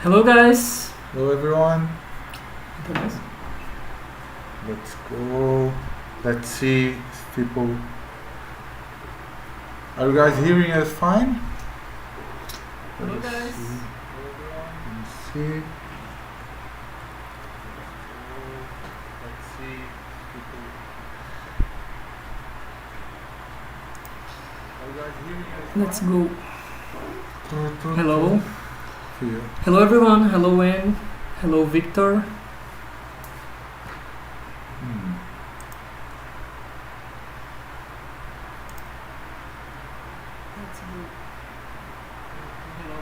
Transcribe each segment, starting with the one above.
Hello guys. Hello everyone. Nice. Let's go. Let's see if people. Are you guys hearing us fine? Hello Let's guys. see. Let's see. Let's see people. Are you guys hearing us Let's fine? go. Hello. Here. Hello everyone. Hello Anne. Hello Victor. Let's go. Hello.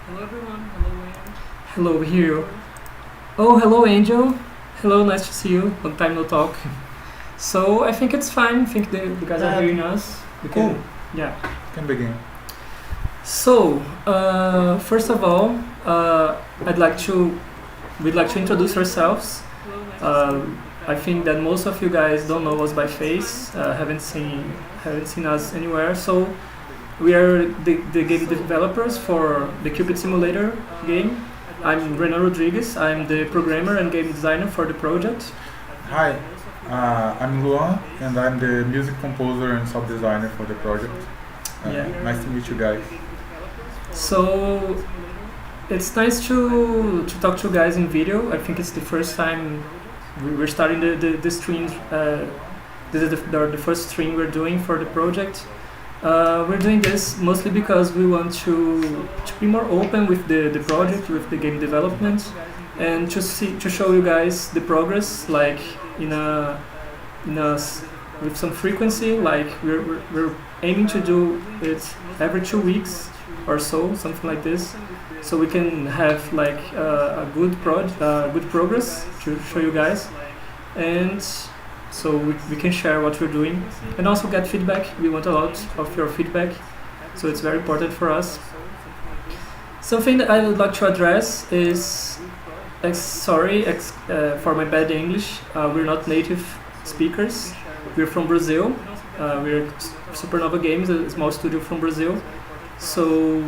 Hello everyone. Hello Anne. Hello here. Oh, hello Angel. Hello, nice to see you. Long time no talk. So I think it's fine. I think the guys are hearing us. We can, Cool. yeah. Can begin. So, first of all, we'd like to introduce ourselves. I think that most of you guys don't know us by face, haven't seen us anywhere. So, we are the game developers for the Cupid Simulator game. I'm Renan Rodriguez. I'm the programmer and game designer for the project. Hi, I'm Luan, and I'm the music composer and sound designer for the project. Yeah. Nice to meet you guys. So it's nice to talk to you guys in video. I think it's the first time we're starting the streams. This is the first stream we're doing for the project. We're doing this mostly because we want to be more open with the project, with the game development, and to show you guys the progress, like with some frequency. Like we're aiming to do it every 2 weeks or so, something like this, so we can have like a good progress to show you guys, and so we can share what we're doing and also get feedback. We want a lot of your feedback, so it's very important for us. Something that I would like to address is for my bad English. We're not native speakers. We're from Brazil. We're Supernova Games, a small studio from Brazil. So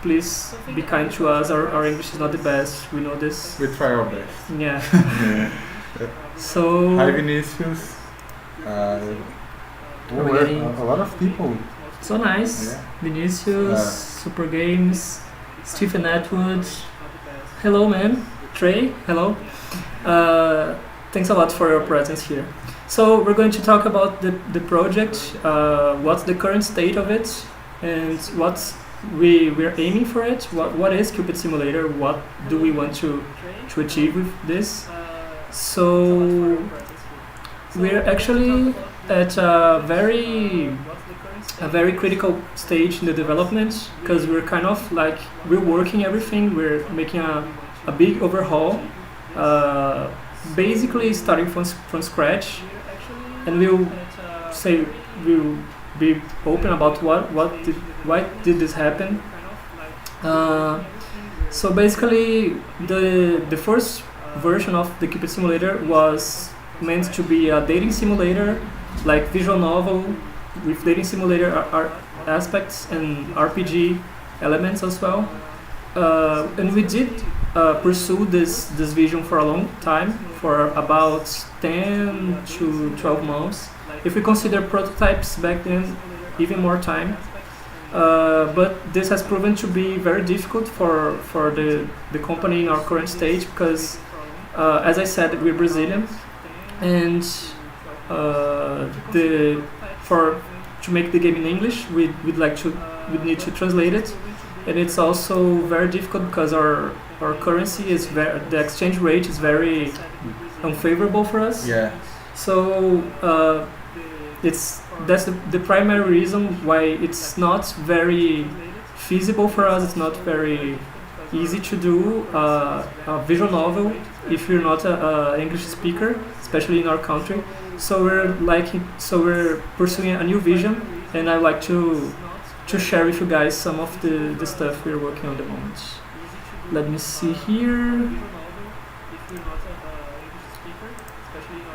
please be kind to us. Our English is not the best. We know this. We try our best. Yeah. So. Hi Vinicius. We're getting a lot of people. so nice. Yeah. Vinicius, Super Games, Stephen Atwood. Hello, man. Trey. Hello. Thanks a lot for your presence here. So we're going to talk about the project. What's the current state of it? And what we're aiming for it. What is Cupid Simulator? What do we want to achieve with this? So we're actually at a very critical stage in the development, because we're kind of like reworking everything. We're making a big overhaul, basically starting from scratch, and we'll be open about why did this happen. So basically, the first version of the Cupid Simulator was meant to be a dating simulator, like visual novel with dating simulator aspects and RPG elements as well. And we did pursue this vision for a long time, for about 10 to 12 months. If we consider prototypes back then, even more time. But this has proven to be very difficult for the company in our current stage, because as I said, we're Brazilian, and to make the game in English, we'd need to translate it, and it's also very difficult because our currency is the exchange rate is very unfavorable for us. Yeah. So that's the primary reason why it's not very feasible for us. It's not very easy to do a visual novel if you're not a English speaker, especially in our country. So we're pursuing a new vision, and I'd like to share with you guys some of the stuff we're working on at the moment. Let me see here.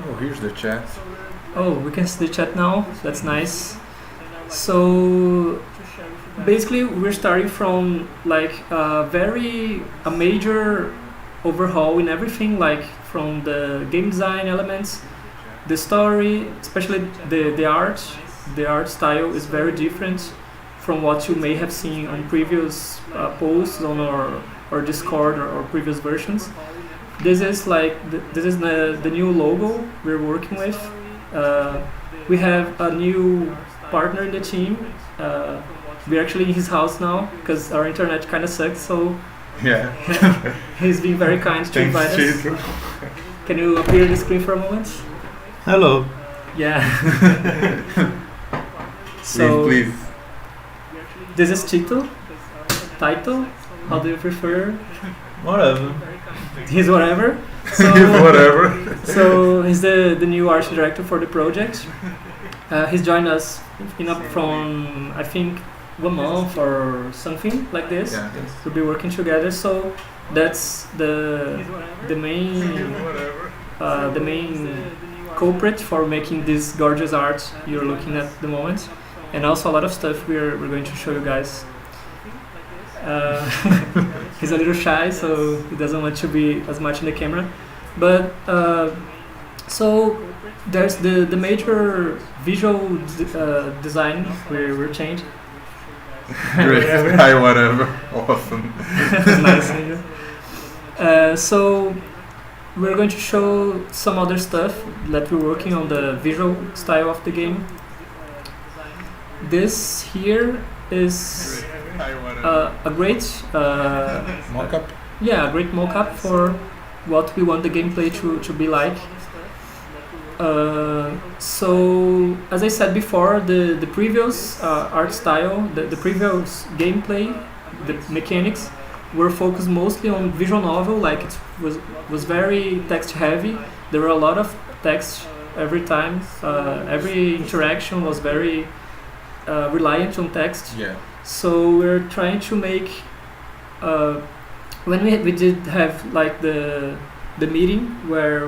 Oh, here's the chat. Oh, we can see the chat now. That's nice. So basically, we're starting from like a major overhaul in everything, like from the game design elements, the story, especially the art. The art style is very different from what you may have seen on previous posts on our Discord or previous versions. This is like this is the new logo we're working with. We have a new partner in the team. We're actually in his house now because our internet kind of sucks. So Yeah. he's been very kind to Thanks, invite us. Chito. Can you appear on the screen for a moment? Hello. Yeah. So Please. this is Tito. Title? How do you prefer? Whatever. He's whatever. So Whatever. So he's the new art director for the project. He's joined us from I think 1 month or something like this. Yeah. We'll be working together. So that's the main culprit for making this gorgeous art you're looking at the moment, and also a lot of stuff we're going to show you guys. He's a little shy, so he doesn't want to be as much in the camera. But so there's the major visual design we're changed. Great. Hi, whatever. Awesome. Nice. So we're going to show some other stuff that we're working on the visual style of the game. This here is Hi, whatever. a great Mockup. a great mock-up for what we want the gameplay to be like. So as I said before, the previous art style, the previous gameplay, the mechanics were focused mostly on visual novel, like it was very text heavy. There were a lot of text every time. Every interaction was very reliant on text. Yeah. So we're trying to make when we did have like the meeting where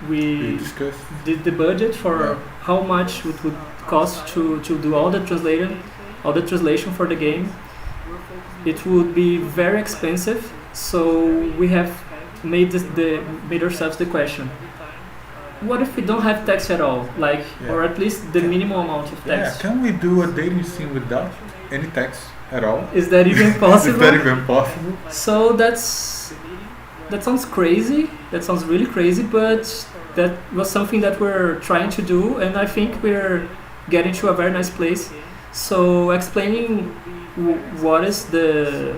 we discussed. did the budget for how much it would cost to do all the translation for the game. It would be very expensive, so we have made made ourselves the question: what if we don't have text at all, like, or at least the minimum amount of text? Yeah. Can we do a dating scene without any text at all? Is that even possible? Is that even possible? So that sounds crazy. That sounds really crazy, but that was something that we're trying to do, and I think we're getting to a very nice place. So explaining what is the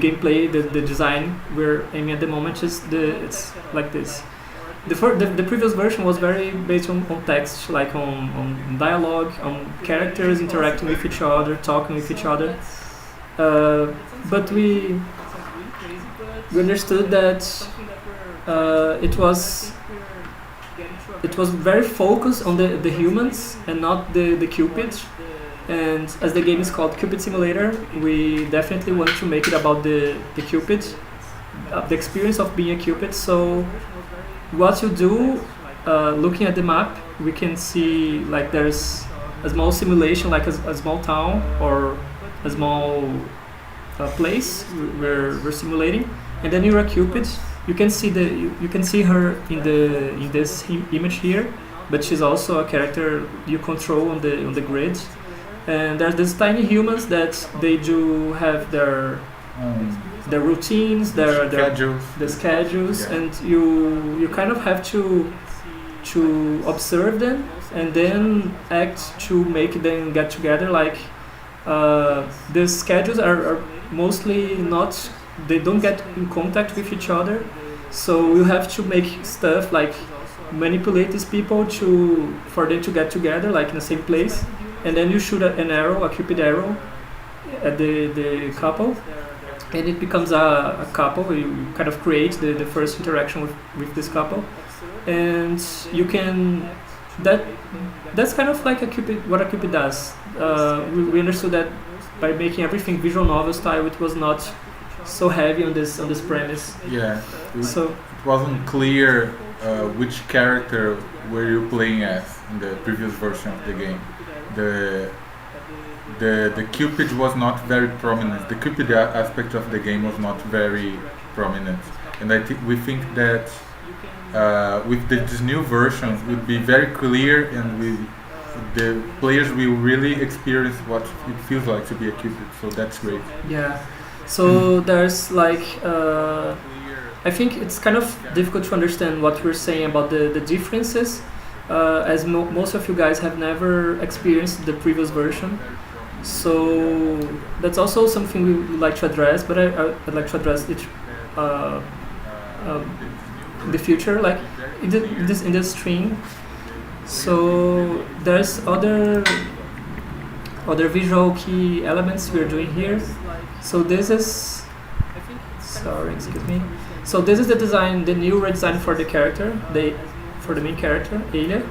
gameplay, the design we're aiming at the moment is it's like this. The previous version was very based on text, like on dialogue, on characters interacting with each other, talking with each other. But we understood that it was very focused on the humans and not the Cupid. And as the game is called Cupid Simulator, we definitely want to make it about the Cupid, the experience of being a Cupid. So what you do, looking at the map, we can see like there's a small simulation, like a small town or a small place we're simulating, and then you're a Cupid. You can see you can see her in this image here, but she's also a character you control on the grid. And there's these tiny humans that they do have their routines, their schedules, Yeah. and you kind of have to observe them and then act to make them get together. Like the schedules are mostly not, they don't get in contact with each other, so you have to make stuff like manipulate these people for them to get together, like in the same place, and then you shoot an arrow, a Cupid arrow, at the couple, and it becomes a couple. You kind of create the first interaction with this couple, and you can that's kind of like what a Cupid does. We understood that by making everything visual novel style, it was not so heavy on this premise. Yeah. So It wasn't clear which character were you playing as in the previous version of the game. the the Cupid was not very prominent. The Cupid aspect of the game was not very prominent, and we think that with this new version it would be very clear, and the players will really experience what it feels like to be a Cupid. So that's great. Yeah. So there's like I think it's kind of difficult to understand what you're saying about the differences, as most of you guys have never experienced the previous version. So that's also something we would like to address, but I'd like to address it in the future, like in this stream. So there's other visual key elements we're doing here. So this is, excuse me. So this is the design, the new redesign for the character, for the main character, Elia.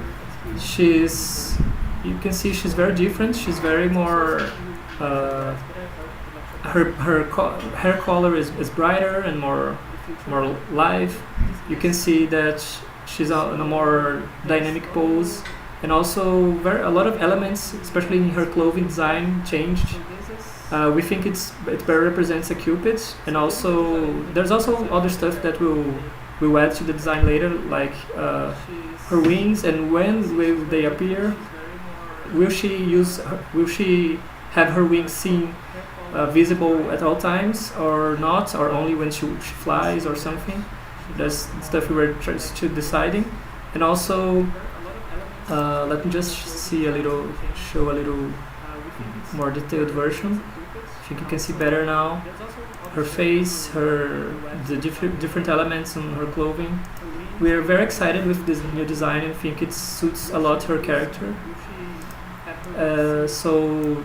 You can see she's very different. She's very more, her hair color is brighter and more live. You can see that she's in a more dynamic pose, and also a lot of elements, especially in her clothing design, changed. We think it better represents a Cupid, and also there's also other stuff that we'll add to the design later, like her wings, and when will they appear? Will she have her wings seen visible at all times or not, or only when she flies or something? That's stuff we were just deciding. And also let me just show a little more detailed version. I think you can see better now her face, the different elements in her clothing. We are very excited with this new design and think it suits a lot her character. So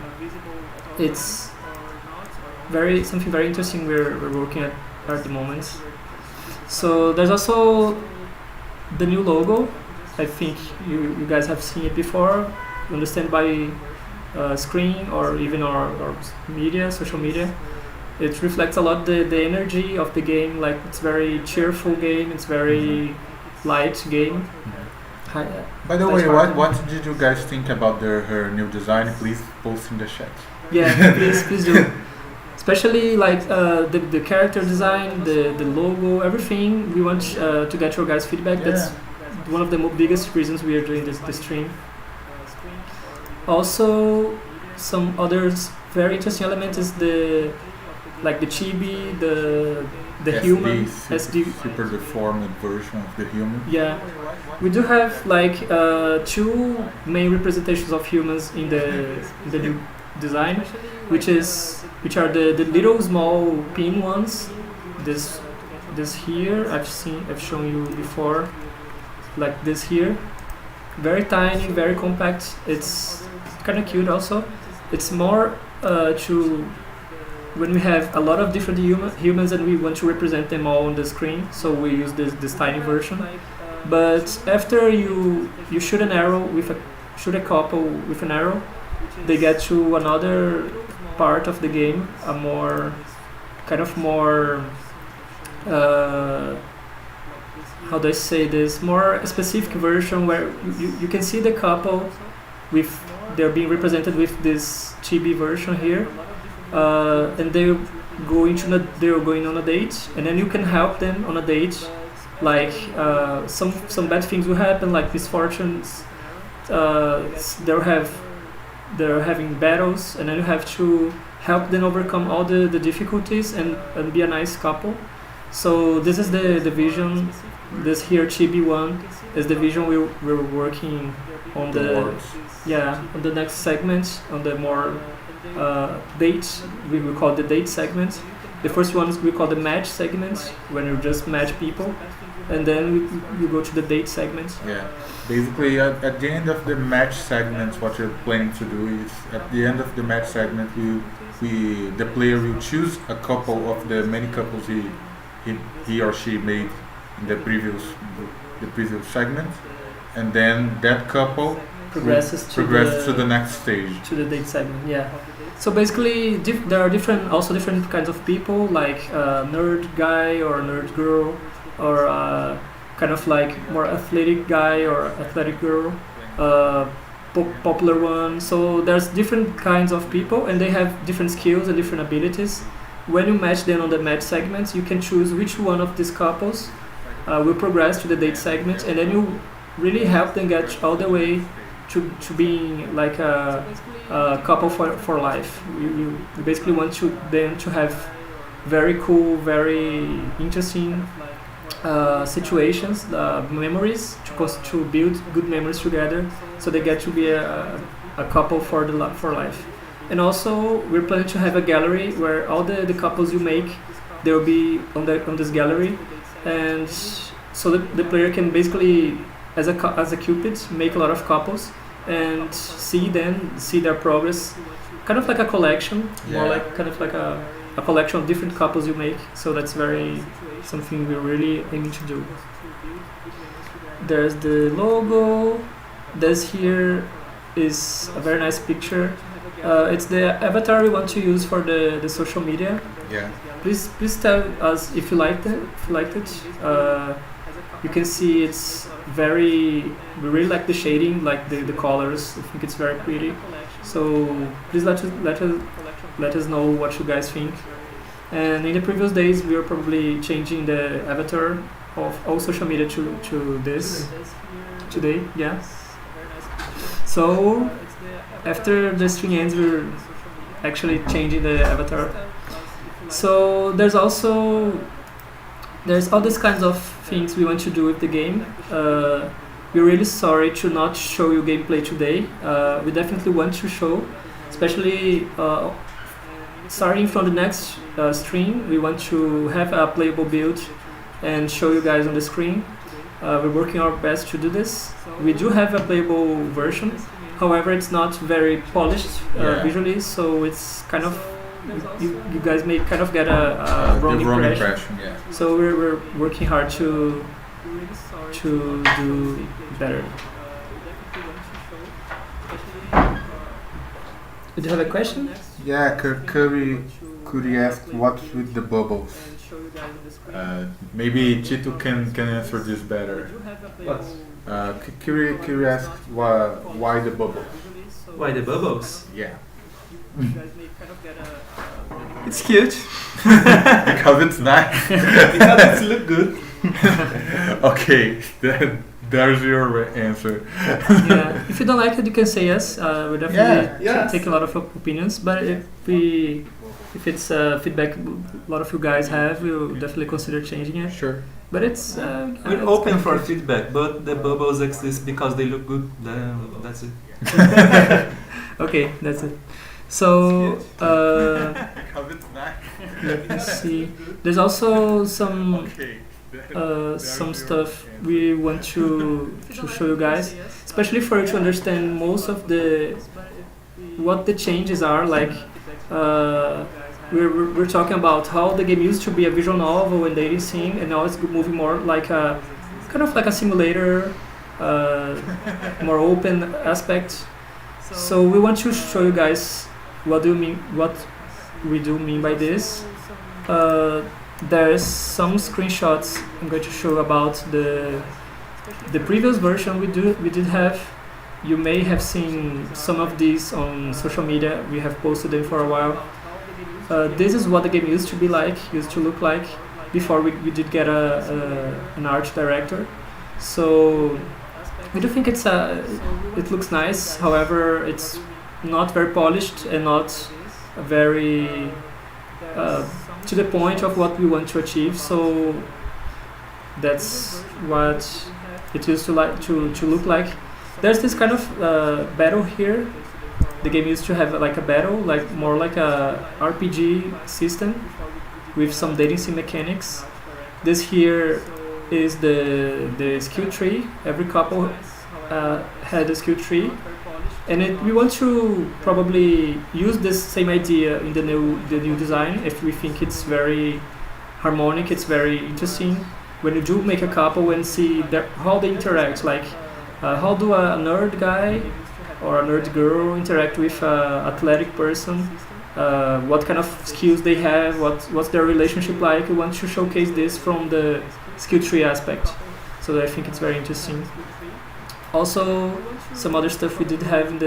it's something very interesting we're working at the moment. So there's also the new logo. I think you guys have seen it before. You understand by screen or even our social media. It reflects a lot the energy of the game. Like, it's very cheerful game. It's very light game. By the way, what did you guys think about her new design? Please post in the chat. Yeah, please do. Especially like the character design, the logo, everything. We want to get your guys' feedback. Yeah. That's one of the biggest reasons we are doing this stream. Also, some others very interesting element is the chibi, the SD, human SD, super deformed version of the human. Yeah, we do have like two main representations of humans in the new design, which are the little small pin ones. This here I've shown you before, like this here, very tiny, very compact. It's kind of cute also. It's more when we have a lot of different humans and we want to represent them all on the screen, so we use this tiny version. But after you shoot an arrow shoot a couple with an arrow, they get to another part of the game, a more how do I say this, more specific version where you can see the couple they're being represented with this chibi version here, and they're going on a date, and then you can help them on a date. Like some bad things will happen, like misfortunes. They're having battles, and then you have to help them overcome all the difficulties and be a nice couple. So this is the vision. This here chibi one is the vision we're working on on the next segment, on the more date. We will call the date segment. The first one we call the match segment, when you just match people, and then we go to the date segment. Yeah, basically at the end of the match segment, what you're planning to do is, at the end of the match segment, the player will choose a couple of the many couples he or she made in the previous segment, and then that couple progresses to the next stage, to the date segment. Yeah. So basically, there are different kinds of people, like nerd guy or nerd girl, or kind of like more athletic guy or athletic girl, popular one. So there's different kinds of people, and they have different skills and different abilities. When you match them on the match segments, you can choose which one of these couples will progress to the date segment, and then you really help them get all the way to being like a couple for life. You basically want them to have very cool, very interesting situations, memories, to build good memories together, so they get to be a couple for life. And also, we're planning to have a gallery where all the couples you make, they will be on this gallery, and so the player can basically, as a Cupid, make a lot of couples and see their progress, kind of like a collection, more like kind of like a collection of different couples you make. So that's something we're really aiming to do. There's the logo. This here is a very nice picture. It's the avatar we want to use for the social media. Yeah. Please tell us if you liked it. You can see we really like the shading, like the colors. I think it's very pretty. So please let us know what you guys think. And in the previous days, we were probably changing the avatar of all social media to this today. Yeah. So after the stream ends, we're actually changing the avatar. So there's all these kinds of things we want to do with the game. We're really sorry to not show you gameplay today. We definitely want to show, especially starting from the next stream, we want to have a playable build and show you guys on the screen. We're working our best to do this. We do have a playable version, however it's not very polished visually, so it's kind of you guys may kind of get a wrong impression. Yeah. So we're working hard to do better. Do you have a question? Yeah, Curry asked what's with the bubbles. Maybe Tito can answer this better. What? Curry asked why the bubbles. Why the bubbles? Yeah. It's cute. Because it's nice. Because it looks good. Okay, there's your answer. Yeah. If you don't like it, you can say yes. We definitely take a lot of opinions. But if it's feedback a lot of you guys have, we'll definitely consider changing it. Sure. But it's we're open for feedback, but the bubbles exist because they look good. That's it. Okay, that's it. So Because it's nice. let me see. There's also some stuff we want to show you guys, especially for you to understand most of what the changes are. Like we're talking about how the game used to be a visual novel and dating sim, and now it's moving more like a kind of like a simulator, more open aspect. So we want to show you guys what we do mean by this. There's some screenshots I'm going to show about the previous version we did have. You may have seen some of these on social media. We have posted them for a while. This is what the game used to look like before we did get an art director. So we do think it looks nice. However, it's not very polished and not very to the point of what we want to achieve. So that's what it used to look like. There's this kind of battle here. The game used to have like a battle, like more like a RPG system with some dating sim mechanics. This here is the skill tree. Every couple had a skill tree, and we want to probably use this same idea in the new design. If we think it's very harmonic, it's very interesting. When you do make a couple and see how they interact, like how do a nerd guy or a nerd girl interact with an athletic person, what kind of skills they have, what's their relationship like. We want to showcase this from the skill tree aspect. So I think it's very interesting. Also, some other stuff we did have in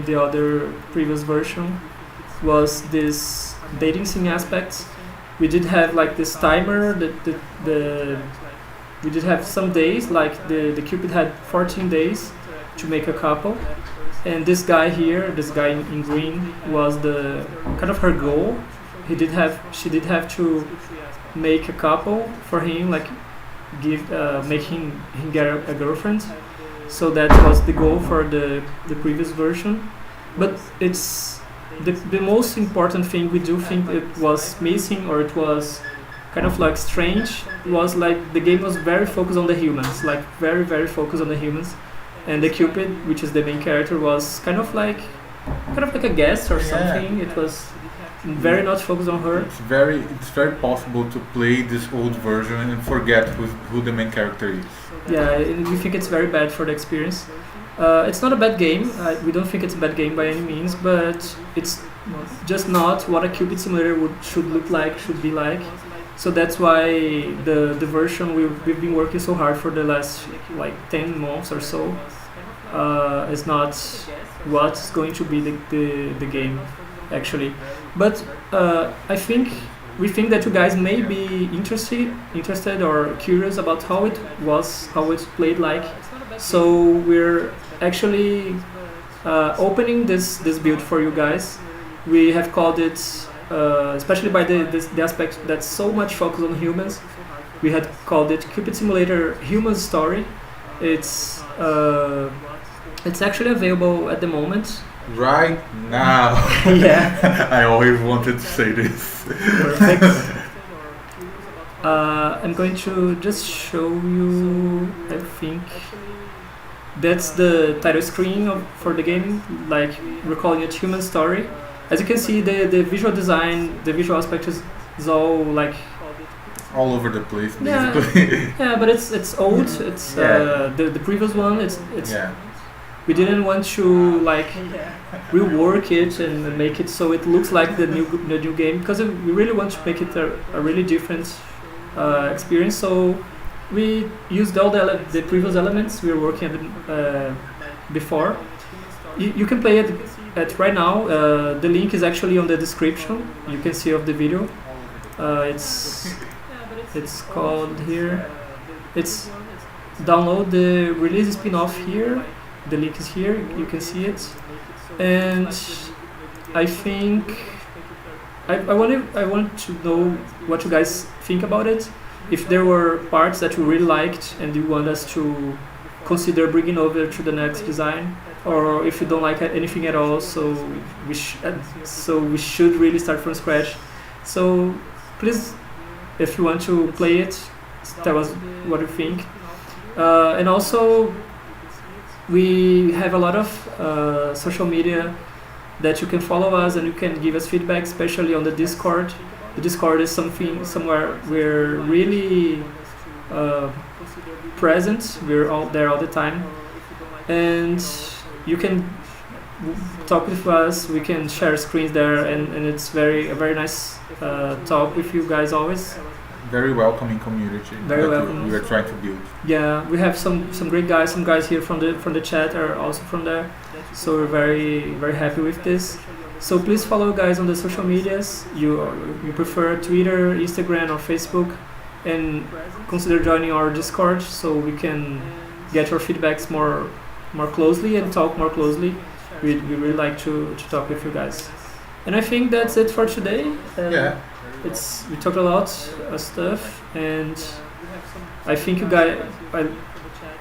the other previous version was this dating scene aspect. We did have like this timer the we did have some days, like the Cupid had 14 days to make a couple, and this guy here, this guy in green, was the kind of her goal. She did have to make a couple for him, like make him get a girlfriend. So that was the goal for the previous version. But it's the most important thing we do think it was missing, or it was kind of like strange, was like the game was very focused on the humans, like very very focused on the humans, and the Cupid, which is the main character, was kind of like a guest or something. It was very not focused on her. It's very possible to play this old version and forget who the main character is. Yeah, we think it's very bad for the experience. It's not a bad game. We don't think it's a bad game by any means, but it's just not what a Cupid simulator should be like. So that's why the version we've been working so hard for the last like 10 months or so is not what's going to be the game actually. But we think that you guys may be interested or curious about how it played like. So we're actually opening this build for you guys. We have called it, especially by the aspect that's so much focused on humans, we had called it Cupid Simulator Human Story. It's actually available at the moment. Right now. Yeah. I always wanted to say this. Perfect. I'm going to just show you, I think that's the title screen for the game, like we're calling it Human Story. As you can see, the visual design, the visual aspect is all like all over the place, basically. Yeah, but it's old. It's the previous one. It's yeah. We didn't want to like rework it and make it so it looks like the new game, because we really want to make it a really different experience. So we used all the previous elements we were working at before. You can play it at right now. The link is actually on the description. You can see of the video. It's called here. It's download the release spin-off here. The link is here. You can see it. And I think I want to know what you guys think about it. If there were parts that you really liked and you want us to consider bringing over to the next design, or if you don't like anything at all, so we should really start from scratch. So please, if you want to play it, tell us what you think. And also, we have a lot of social media that you can follow us and you can give us feedback, especially on the Discord. The Discord is somewhere we're really present. We're all there all the time, and you can talk with us. We can share screens there, and it's a very nice talk with you guys always. Very welcoming community. Very welcome. We are trying to build. Yeah, we have some great guys. Some guys here from the chat are also from there, so we're very very happy with this. So please follow guys on the social medias. You prefer Twitter, Instagram, or Facebook, and consider joining our Discord so we can get your feedbacks more closely and talk more closely. We really like to talk with you guys. And I think that's it for today. Yeah. We talked a lot of stuff, and I think you guys.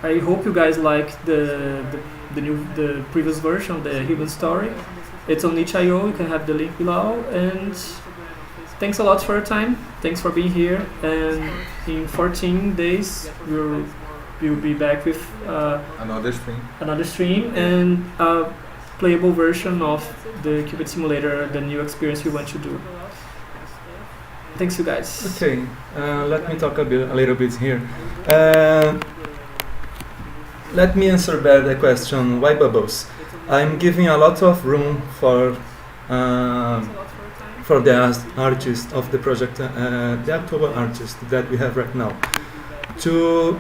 I hope you guys like the previous version, the Human Story. It's on itch.io. You can have the link below. And thanks a lot for your time. Thanks for being here. And in 14 days, we'll be back with another stream and a playable version of the Cupid Simulator, the new experience we want to do. Thanks, you guys. Okay, let me talk a little bit here. Let me answer better the question, why bubbles? I'm giving a lot of room for the artist of the project, the actual artist that we have right now, to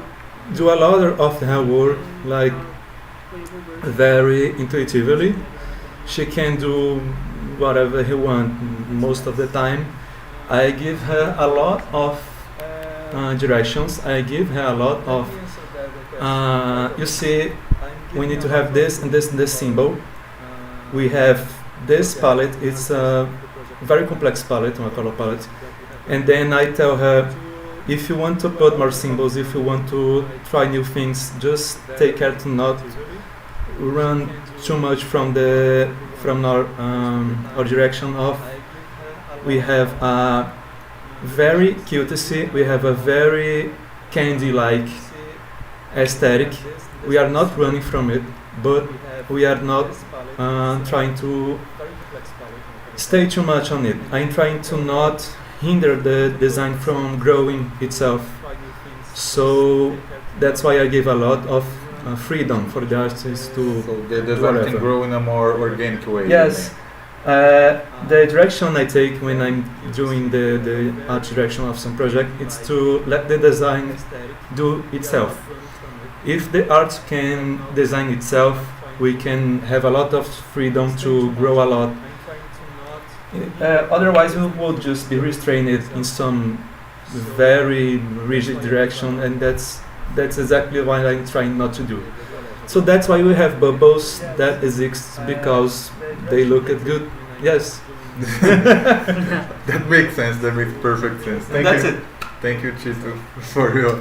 do a lot of her work like very intuitively. She can do whatever he wants most of the time. I give her a lot of directions. I give her a lot of. You see, we need to have this and this and this symbol. We have this palette. It's a very complex palette, a color palette. And then I tell her, if you want to put more symbols, if you want to try new things, just take care to not run too much from our direction of. We have a very cutesy, we have a very candy-like aesthetic. We are not running from it, but we are not trying to stay too much on it. I'm trying to not hinder the design from growing itself. So that's why I give a lot of freedom for the artist to So the do design can whatever. grow in a more organic way. Yes, the direction I take when I'm doing the art direction of some project, it's to let the design do itself. If the art can design itself, we can have a lot of freedom to grow a lot. Otherwise, we would just be restrained in some very rigid direction, and that's exactly what I'm trying not to do. So that's why we have bubbles that exist because they look good. Yes. That makes sense. That makes perfect sense. That's it. Thank you, Chito, for your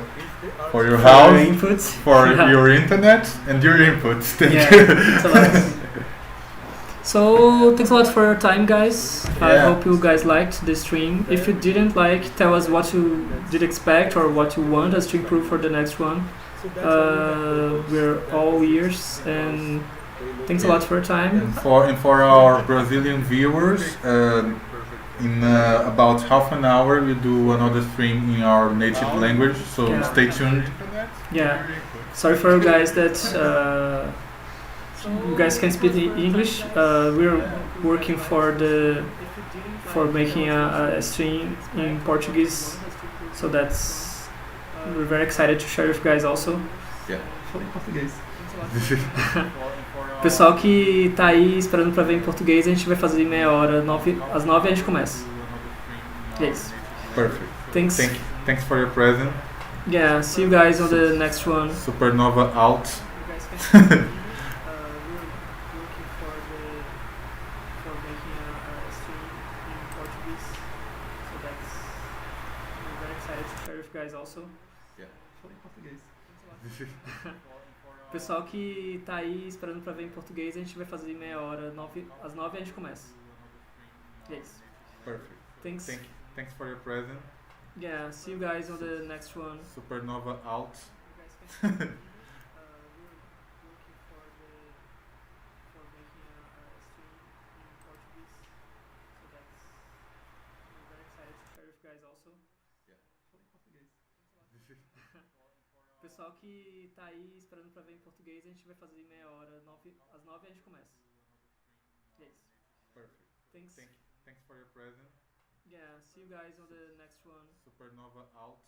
For your house, inputs. for Yeah. your internet, and your inputs. Thank Yeah, you. thanks a lot. So thanks a lot for your time, guys. I Yeah. hope you guys liked the stream. If you didn't like, tell us what you did expect or what you want us to improve for the next one. We're all ears, and thanks a lot for your time. And for our Brazilian viewers, in about half an hour we do another stream in our native language. So Yeah. stay tuned. Yeah, sorry for you guys that you guys can speak English. We're working for making a stream in Portuguese, so we're very excited to share with you guys also. Yeah. O pessoal que tá aí esperando pra ver em português, a gente vai fazer em meia hora, às 9 a gente começa. E é isso. Perfect. Thanks. Thanks for your present. Yeah, see you guys on the next one. Supernova out. O pessoal que tá aí esperando pra ver em português, a gente vai fazer em meia hora, às 9 a gente começa. E é isso. Perfect. Thanks for your present. Yeah, see you guys on the next one. Supernova out. O pessoal que tá aí esperando pra ver em português, a gente vai fazer em meia hora, às 9 a gente começa. E é isso. Perfect. Thanks for your present. Yeah, see you guys on the next one. Supernova out.